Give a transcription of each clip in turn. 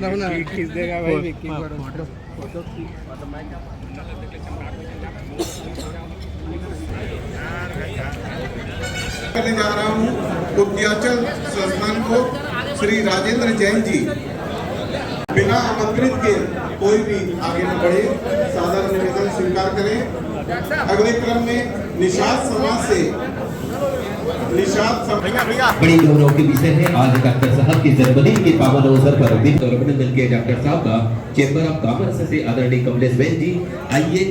खींच देगा भाई विक्की करने जा रहा हूँ उद्याचल संस्थान को श्री राजेंद्र जैन जी बिना आमंत्रित के कोई भी आगे न बढ़े, सादर निवेदन स्वीकार करें। अगले क्रम में निषाद समाज से बड़ी गौरव के विषय है। आज डॉक्टर साहब के जन्मदिन के पावन अवसर पर अभिनंदन किया डॉक्टर साहब का चेंबर ऑफ कॉमर्स से आदरणीय कमलेश बहन जी आइए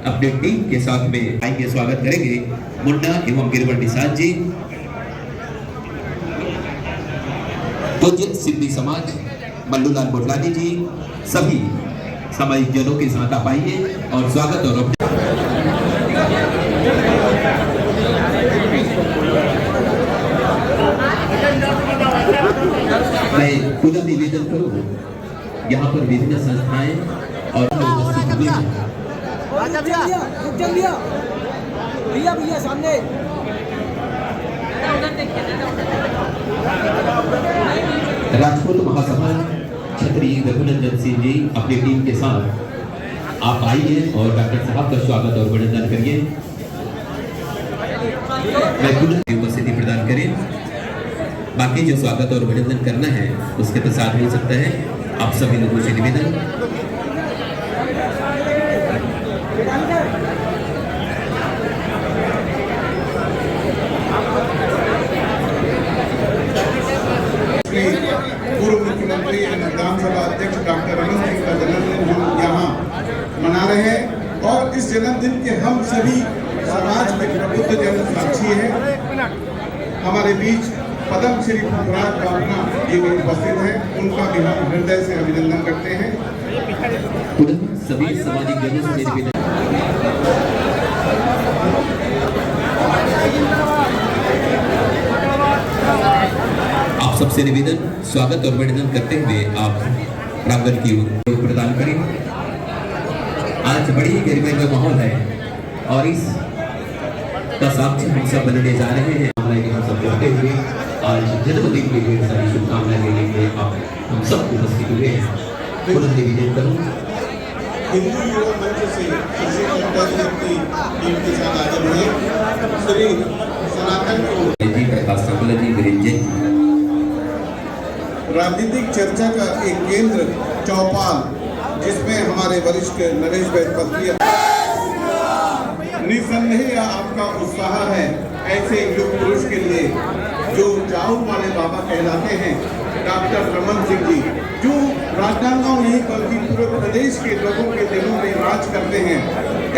अपने टीम के साथ में आएंगे, स्वागत करेंगे मुन्ना एवं गिरवर निषाद जी। पूज्य सिंधी समाज मल्लूलाल बुटलानी जी सभी सामाजिक जनों के साथ आप आइए और स्वागत और मैं पुनः निवेदन करूं, यहाँ पर विभिन्न संस्थाएं और भैया सामने राजपूत महासभा छत्री रघुनंदन सिंह जी अपनी टीम के साथ आप आइए और डॉक्टर साहब का स्वागत और अभिनंदन करिए। मैं पुनः उपस्थिति प्रदान करें। बाकी जो स्वागत और अभिनंदन करना है उसके तो साथ हो सकता है। आप सभी लोगों से निवेदन पूर्व मुख्यमंत्री विधानसभा अध्यक्ष डॉक्टर रमन सिंह का जन्मदिन हम यहाँ मना रहे हैं और इस जन्मदिन के हम सभी समाज में प्रबुद्ध जन साक्षी हैं। हमारे बीच पद्म श्री पुखराज बाबना जी भी उपस्थित हैं, उनका भी हम हृदय से अभिनंदन करते हैं। सभी सामाजिक जनों से निवेदन आप सबसे निवेदन स्वागत और अभिनंदन करते हुए आप प्रांगण की ओर प्रदान करें। आज बड़ी गरिमा का माहौल है और इस का साक्षी हम सब बनने जा रहे हैं। हम सब करते हुए आज जन्मदिन के ढेर सारी शुभकामनाएं लेने के लिए आप हम सब उपस्थित हुए हैं। पुनः निवेदन करूं हिंदू युवा मंच से अपनी टीम के साथ आगे बढ़े। श्री सनातन को जी प्रकाश सांगला जी वीरेंद्र राजनीतिक चर्चा का एक केंद्र चौपाल जिसमें हमारे वरिष्ठ नरेश भाई पत्नी निसंदेह आपका उत्साह है ऐसे युग पुरुष के लिए जो जाऊ वाले बाबा कहलाते हैं डॉक्टर रमन सिंह जी, जो राजनांदगांव नहीं बल्कि पूरे प्रदेश के लोगों के दिलों में राज करते हैं।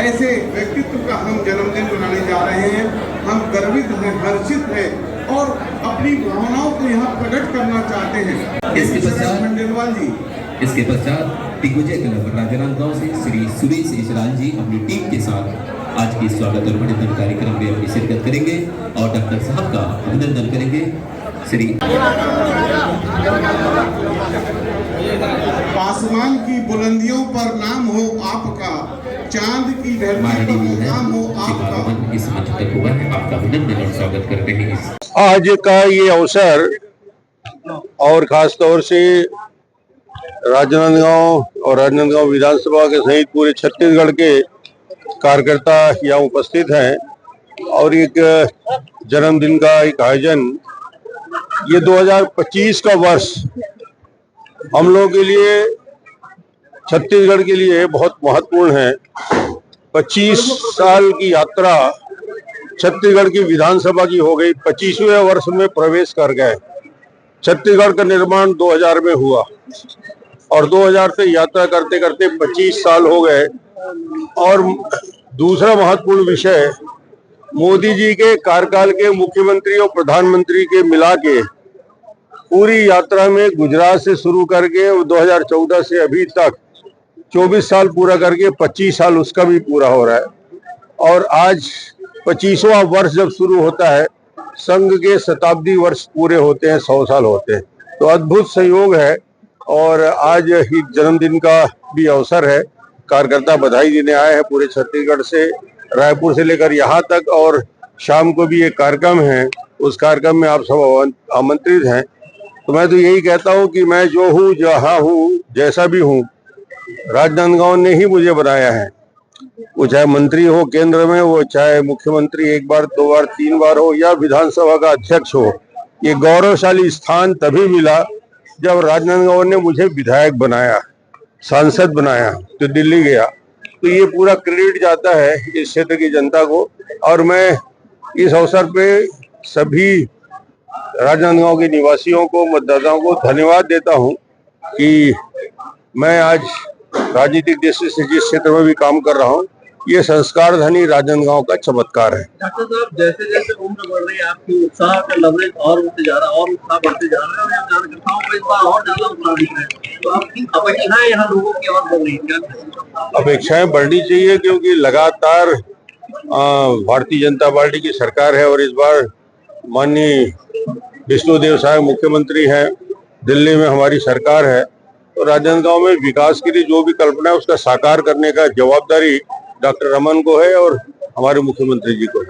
ऐसे व्यक्तित्व का हम जन्मदिन मनाने जा रहे हैं। हम गर्वित हैं, हर्षित हैं और अपनी भावनाओं को यहाँ प्रकट करना चाहते हैं। इसके पश्चात दिग्विजय क्लब राजनांदगांव से श्री सुरेश इशराल जी अपनी टीम के साथ आज के स्वागत और अभिनंदन कार्यक्रम में अपनी शिरकत करेंगे और डॉक्टर साहब का अभिनंदन करेंगे। श्री आसमान की बुलंदियों पर नाम हो आपका, चांद की धरती पर नाम हो आपका। इस मंच तक हुआ है, आपका अभिनंदन और स्वागत करते हैं। आज का ये अवसर और खास तौर से राजनांदगांव और राजनांदगांव विधानसभा के सहित पूरे छत्तीसगढ़ के कार्यकर्ता यहाँ उपस्थित हैं और एक जन्मदिन का एक आयोजन, ये 2025 का वर्ष हम लोगों के लिए, छत्तीसगढ़ के लिए बहुत महत्वपूर्ण है। 25 साल की यात्रा छत्तीसगढ़ की विधानसभा की हो गई, 25वें वर्ष में प्रवेश कर गए। छत्तीसगढ़ का निर्माण 2000 में हुआ और 2000 से यात्रा करते करते 25 साल हो गए। और दूसरा महत्वपूर्ण विषय, मोदी जी के कार्यकाल के मुख्यमंत्री और प्रधानमंत्री के मिला के पूरी यात्रा में गुजरात से शुरू करके 2014 से अभी तक 24 साल पूरा करके 25 साल उसका भी पूरा हो रहा है। और आज 25वां वर्ष जब शुरू होता है, संघ के शताब्दी वर्ष पूरे होते हैं, 100 साल होते हैं, तो अद्भुत संयोग है। और आज ही जन्मदिन का भी अवसर है। कार्यकर्ता बधाई देने आए हैं पूरे छत्तीसगढ़ से, रायपुर से लेकर यहाँ तक, और शाम को भी एक कार्यक्रम है, उस कार्यक्रम में आप सब आमंत्रित हैं। तो मैं तो यही कहता हूँ कि मैं जो हूँ, जहाँ हूँ, जैसा भी हूँ, राजनांदगांव ने ही मुझे बनाया है। वो चाहे मंत्री हो केंद्र में, वो चाहे मुख्यमंत्री 1 बार 2 बार 3 बार हो, या विधानसभा का अध्यक्ष हो। ये गौरवशाली स्थान तभी मिला जब राजनांदगांव ने मुझे विधायक बनाया, सांसद बनाया, तो दिल्ली गया। तो ये पूरा क्रेडिट जाता है इस क्षेत्र की जनता को। और मैं इस अवसर पे सभी राजनांदगांव के निवासियों को, मतदाताओं को धन्यवाद देता हूं कि मैं आज राजनीतिक दृष्टि से जिस क्षेत्र में भी काम कर रहा हूं, ये संस्कार धनी राजनांदगांव का चमत्कार है। डॉक्टर साहब, जैसे जैसे उम्र बढ़ रही है, आपकी उत्साह का लेवल और बढ़ते जा रहा है, और उत्साह बढ़ते जा रहा है, और कार्यकर्ताओं को इस बार और ज्यादा उत्साह दिख रहा है। तो आपकी अपेक्षाएं यहाँ लोगों की और बढ़ रही है? अपेक्षाएं बढ़नी चाहिए, क्योंकि लगातार भारतीय जनता पार्टी की सरकार है और इस बार माननीय विष्णुदेव साय मुख्यमंत्री हैं, दिल्ली में हमारी सरकार है। तो राजनांदगांव में विकास के लिए जो भी कल्पना है उसका साकार करने का जवाबदारी डॉक्टर रमन को है और हमारे मुख्यमंत्री जी को।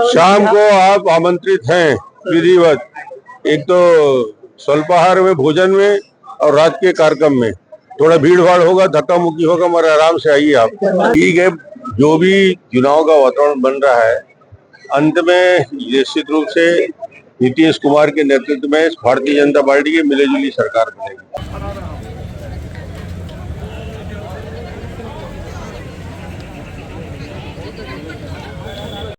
शाम को आप आमंत्रित हैं विधिवत, एक तो स्वल्पाहार में, भोजन में, और रात के कार्यक्रम में। थोड़ा भीड़ भाड़ होगा, धक्का मुक्की होगा, मगर आराम से आइए आप। ठीक है, जो भी चुनाव का वातावरण बन रहा है, अंत में निश्चित रूप से नीतीश कुमार के नेतृत्व में भारतीय जनता पार्टी की मिलीजुली सरकार बनेगी।